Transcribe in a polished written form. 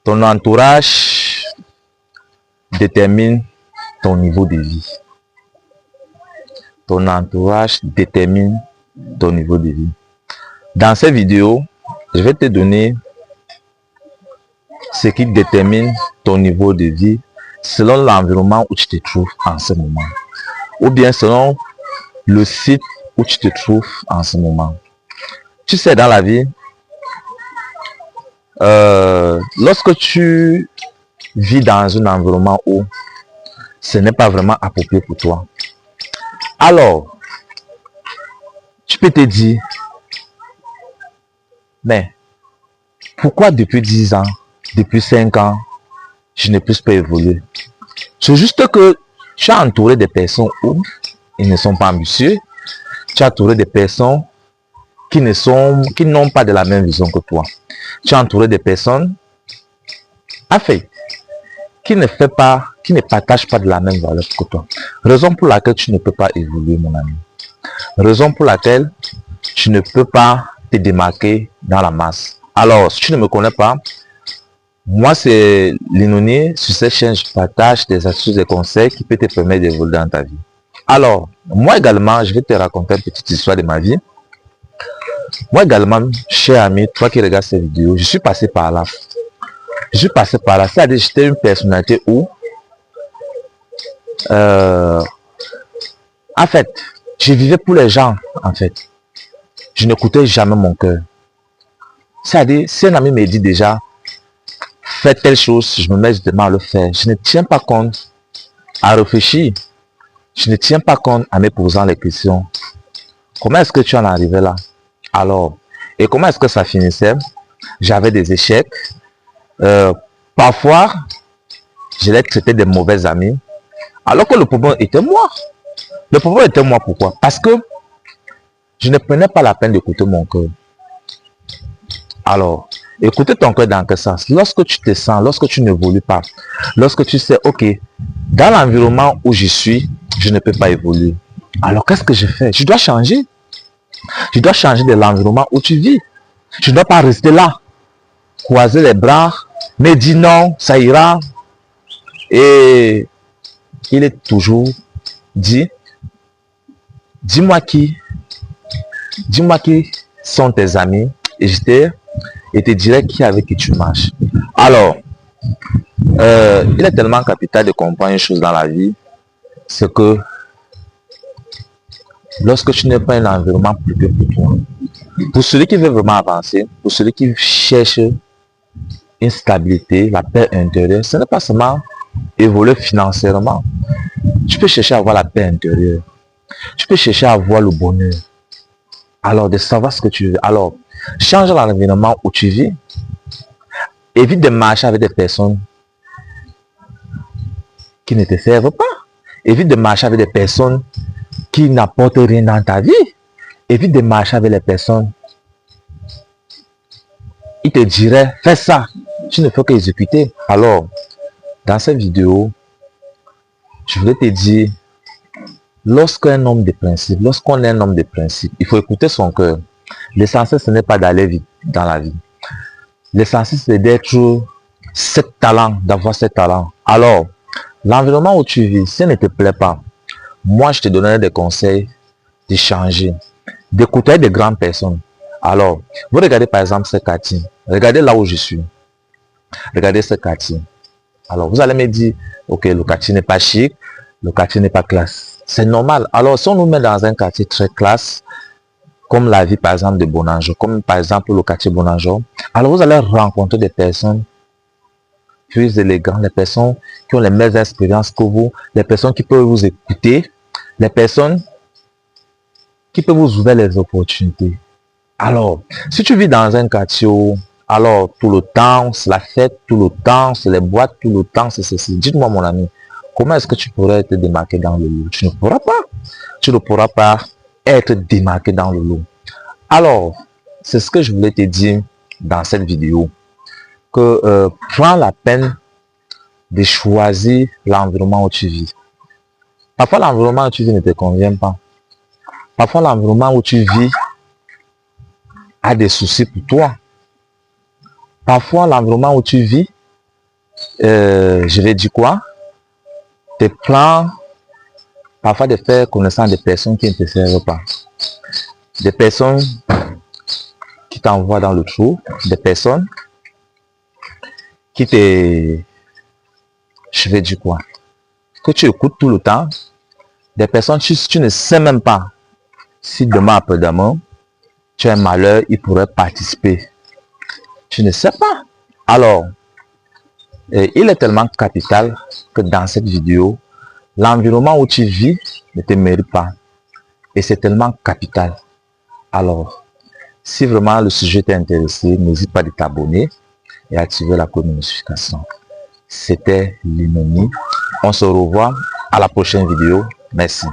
Ton entourage détermine ton niveau de vie. Ton entourage détermine ton niveau de vie. Dans cette vidéo, je vais te donner ce qui détermine ton niveau de vie selon l'environnement où tu te trouves en ce moment. Ou bien selon le site où tu te trouves en ce moment. Tu sais, dans la vie, lorsque tu vis dans un environnement où ce n'est pas vraiment approprié pour toi, alors, tu peux te dire, mais pourquoi depuis 10 ans, depuis 5 ans, je ne puisse pas évoluer? C'est juste que tu es entouré de personnes où ils ne sont pas ambitieux, tu es entouré de personnes qui n'ont pas de la même vision que toi. Tu es entouré de personnes, en fait, qui ne partagent pas de la même valeur que toi. Raison pour laquelle tu ne peux pas évoluer, mon ami. Raison pour laquelle tu ne peux pas te démarquer dans la masse. Alors, si tu ne me connais pas, moi c'est Linoni. Sur cette chaîne, je partage des astuces et conseils qui peuvent te permettre d'évoluer dans ta vie. Alors, moi également, je vais te raconter une petite histoire de ma vie. Moi également, cher ami, toi qui regardes cette vidéo, je suis passé par là. Je suis passé par là. C'est-à-dire que j'étais une personnalité où, en fait, je vivais pour les gens, en fait. Je n'écoutais jamais mon cœur. C'est-à-dire, si un ami me dit déjà, fais telle chose, je me mets justement à le faire. Je ne tiens pas compte à réfléchir. Je ne tiens pas compte à me poser les questions. Comment est-ce que tu en es arrivé là? Alors, et comment est-ce que ça finissait? J'avais des échecs. Parfois, je les traitais de mauvais amis. Alors que le problème était moi. Le problème était moi, pourquoi? Parce que je ne prenais pas la peine d'écouter mon cœur. Alors, écouter ton cœur dans quel sens? Lorsque tu te sens, lorsque tu n'évolues pas, lorsque tu sais, ok, dans l'environnement où je suis, je ne peux pas évoluer. Alors, qu'est-ce que je fais? Je dois changer. Je dois changer de l'environnement où tu vis. Je ne dois pas rester là, croiser les bras, me dire non, ça ira. Et il est toujours dit, dis-moi qui sont tes amis et te dirai qui avec qui tu marches. Alors, il est tellement capital de comprendre une chose dans la vie, c'est que lorsque tu n'es pas un environnement plus que pour toi, pour celui qui veut vraiment avancer, pour celui qui cherche une stabilité, la paix intérieure, ce n'est pas seulement évoluer financièrement. Tu peux chercher à avoir la paix intérieure. Tu peux chercher à avoir le bonheur. Alors, de savoir ce que tu veux. Alors, change l'environnement où tu vis. Évite de marcher avec des personnes qui ne te servent pas. Évite de marcher avec des personnes qui n'apportent rien dans ta vie. Évite de marcher avec les personnes. Ils te diraient, fais ça. Tu ne fais qu'exécuter. Alors, dans cette vidéo, je voulais te dire, lorsqu'un homme de principe, lorsqu'on est un homme de principe, il faut écouter son cœur. L'essentiel, ce n'est pas d'aller vite dans la vie. L'essentiel, c'est d'être ce talent, d'avoir ce talent. Alors, l'environnement où tu vis, si ça ne te plaît pas, moi, je te donnerai des conseils de changer, d'écouter des grandes personnes. Alors, vous regardez par exemple ce quartier. Regardez là où je suis. Regardez ce quartier. Alors, vous allez me dire, ok, le quartier n'est pas chic, le quartier n'est pas classe. C'est normal. Alors, si on nous met dans un quartier très classe, comme la vie par exemple de Bonanjo, comme par exemple le quartier Bonanjo, alors vous allez rencontrer des personnes plus élégantes, des personnes qui ont les mêmes expériences que vous, les personnes qui peuvent vous écouter, les personnes qui peuvent vous ouvrir les opportunités. Alors, si tu vis dans un quartier où, alors tout le temps, c'est la fête, tout le temps, c'est les boîtes, tout le temps, c'est ceci. Dites-moi mon ami, comment est-ce que tu pourrais te démarquer dans le lot? Tu ne pourras pas. Tu ne pourras pas être démarqué dans le lot. Alors, c'est ce que je voulais te dire dans cette vidéo. Que prends la peine de choisir l'environnement où tu vis. Parfois, l'environnement où tu vis ne te convient pas. Parfois, l'environnement où tu vis a des soucis pour toi. Parfois, l'environnement où tu vis je vais dire quoi? Tes plans, parfois de faire connaissance des personnes qui ne te servent pas. Des personnes qui t'envoient dans le trou, des personnes qui te... Je vais dire quoi? Que tu écoutes tout le temps, des personnes, tu ne sais même pas si demain après-demain, tu as un malheur, ils pourraient participer. Tu ne sais pas. Alors, il est tellement capital que dans cette vidéo, l'environnement où tu vis ne te mérite pas. Et c'est tellement capital. Alors, si vraiment le sujet t'est intéressé, n'hésite pas de t'abonner et activer la cloche de notification. C'était Linoni. On se revoit à la prochaine vidéo. Merci.